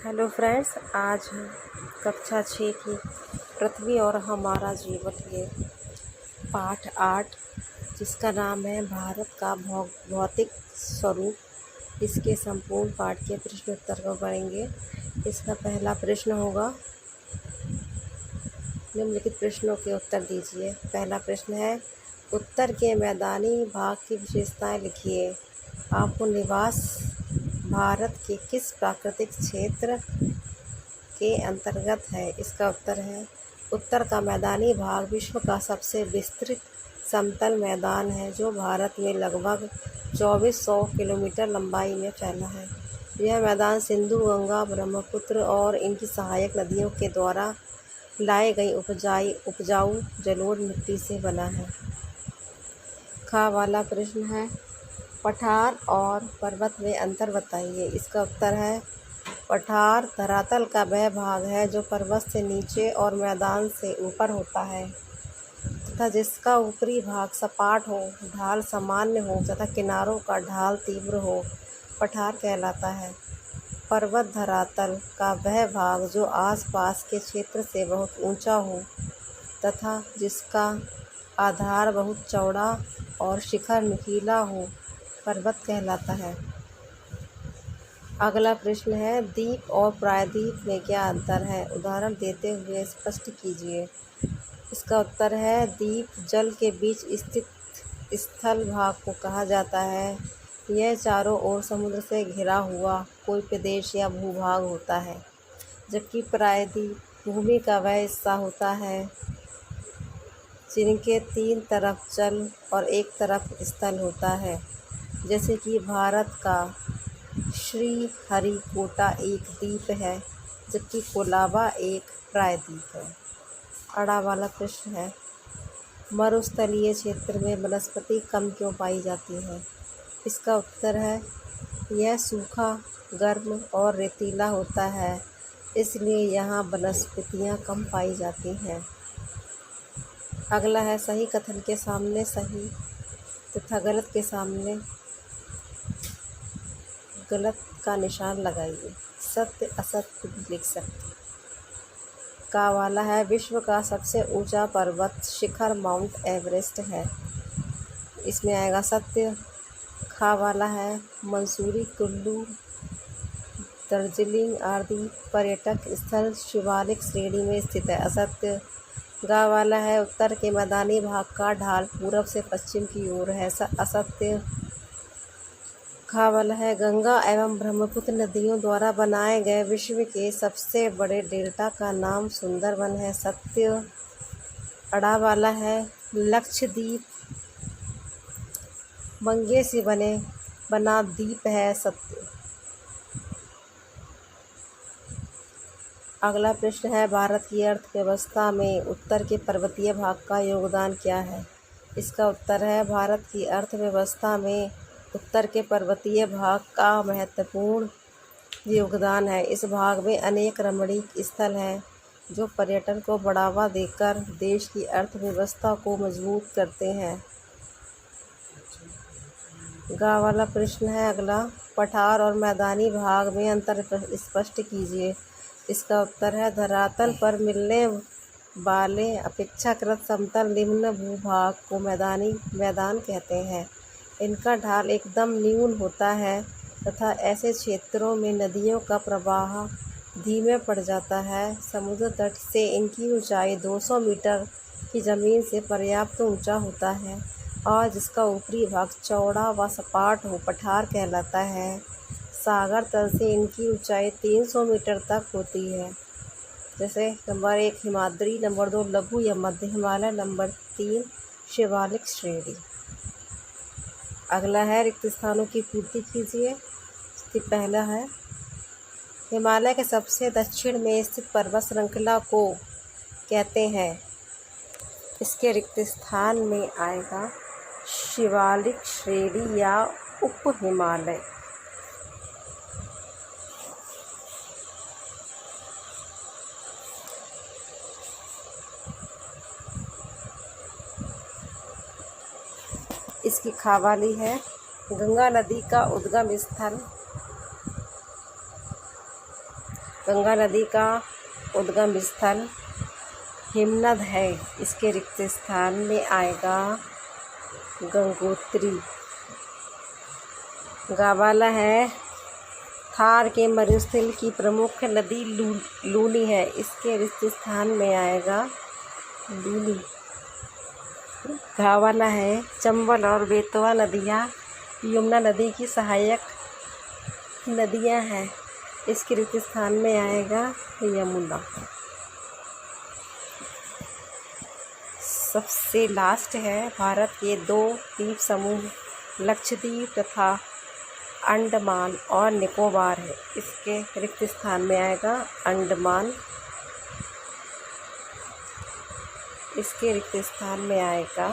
Hello friends, आज हम कक्षा 6 की पृथ्वी और हमारा जीवन के पाठ 8 जिसका नाम है भारत का भौतिक स्वरूप, इसके संपूर्ण पाठ के प्रश्न उत्तर को पढ़ेंगे। इसका पहला प्रश्न होगा, निम्नलिखित प्रश्नों के उत्तर दीजिए। पहला प्रश्न है, उत्तर के मैदानी भाग की विशेषताएं लिखिए। आपको निवास भारत के किस प्राकृतिक क्षेत्र के अंतर्गत है? इसका उत्तर है, उत्तर का मैदानी भाग विश्व का सबसे विस्तृत समतल मैदान है जो भारत में लगभग 2400 किलोमीटर लंबाई में फैला है। यह मैदान सिंधु, गंगा, ब्रह्मपुत्र और इनकी सहायक नदियों के द्वारा लाई गई उपजाऊ जलोढ़ मिट्टी से बना है। खा वाला प्रश्न है, पठार और पर्वत में अंतर बताइए। इसका उत्तर है, पठार धरातल का वह भाग है जो पर्वत से नीचे और मैदान से ऊपर होता है तथा जिसका ऊपरी भाग सपाट हो, ढाल सामान्य हो तथा किनारों का ढाल तीव्र हो, पठार कहलाता है। पर्वत धरातल का वह भाग जो आसपास के क्षेत्र से बहुत ऊंचा हो तथा जिसका आधार बहुत चौड़ा और शिखर नुकीला हो, पर्वत कहलाता है। अगला प्रश्न है, द्वीप और प्रायद्वीप में क्या अंतर है? उदाहरण देते हुए स्पष्ट कीजिए। इसका उत्तर है, द्वीप जल के बीच स्थित स्थल भाग को कहा जाता है। यह चारों ओर समुद्र से घिरा हुआ कोई प्रदेश या भूभाग होता है, जबकि प्रायद्वीप भूमि का वह हिस्सा होता है जिनके 3 तरफ जल और 1 तरफ स्थल होता है, जैसे कि भारत का श्रीहरिकोटा एक द्वीप है जबकि कोलाबा एक प्रायद्वीप है। अड़ा वाला प्रश्न है, मरुस्थलीय क्षेत्र में वनस्पति कम क्यों पाई जाती है? इसका उत्तर है, यह सूखा, गर्म और रेतीला होता है, इसलिए यहाँ वनस्पतियाँ कम पाई जाती हैं। अगला है, सही कथन के सामने सही तथा गलत के सामने गलत का निशान लगाइए। सत्य असत्य भी लिख सकते। का वाला है, विश्व का सबसे ऊंचा पर्वत शिखर माउंट एवरेस्ट है। इसमें आएगा सत्य। खा वाला है, मंसूरी, कुल्लू, दार्जिलिंग आदि पर्यटक स्थल शिवालिक श्रेणी में स्थित है, असत्य। गा वाला है, उत्तर के मैदानी भाग का ढाल पूरब से पश्चिम की ओर है, असत्य। खा वाला है, गंगा एवं ब्रह्मपुत्र नदियों द्वारा बनाए गए विश्व के सबसे बड़े डेल्टा का नाम सुंदरबन है, सत्य। अड़ा वाला है, लक्षद्वीप मंगे से बना द्वीप है, सत्य। अगला प्रश्न है, भारत की अर्थव्यवस्था में उत्तर के पर्वतीय भाग का योगदान क्या है? इसका उत्तर है, भारत की अर्थव्यवस्था में उत्तर के पर्वतीय भाग का महत्वपूर्ण योगदान है। इस भाग में अनेक रमणीक स्थल हैं जो पर्यटन को बढ़ावा देकर देश की अर्थव्यवस्था को मजबूत करते हैं। गा वाला प्रश्न है अगला, पठार और मैदानी भाग में अंतर स्पष्ट कीजिए। इसका उत्तर है, धरातल पर मिलने वाले अपेक्षाकृत समतल निम्न भूभाग को मैदान कहते हैं। इनका ढाल एकदम न्यून होता है तथा ऐसे क्षेत्रों में नदियों का प्रवाह धीमे पड़ जाता है। समुद्र तट से इनकी ऊंचाई 200 मीटर की ज़मीन से पर्याप्त ऊंचा होता है और जिसका ऊपरी भाग चौड़ा व सपाट हो, पठार कहलाता है। सागर तल से इनकी ऊंचाई 300 मीटर तक होती है। जैसे नंबर 1 हिमाद्री, नंबर 2 लघु या मध्य हिमालय, नंबर 3 शिवालिक श्रेणी। अगला है, रिक्त स्थानों की पूर्ति कीजिए। पहला है, हिमालय के सबसे दक्षिण में स्थित पर्वत श्रृंखला को कहते हैं। इसके रिक्त स्थान में आएगा शिवालिक श्रेणी या उप हिमालय। इसकी खा वाली है, गंगा नदी का उद्गम स्थल गंगा नदी का उद्गम स्थल हिमनद है, इसके रिक्त स्थान में आएगा गंगोत्री। गावाला है थार के मरुस्थल की प्रमुख नदी लूनी है, इसके रिक्त स्थान में आएगा लूनी। गावाला है चंबल और बेतवा नदियाँ यमुना नदी की सहायक नदियाँ हैं, इसके रिक्त स्थान में आएगा यमुना। सबसे लास्ट है भारत के 2 द्वीप समूह लक्षद्वीप तथा अंडमान और निकोबार है, इसके रिक्त स्थान में आएगा अंडमान। इसके रिक्त स्थान में आएगा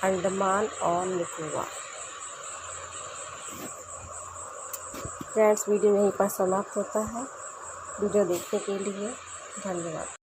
अंडमान और निकोबार। फ्रेंड्स, वीडियो यहीं पर समाप्त होता है। वीडियो देखने के लिए धन्यवाद।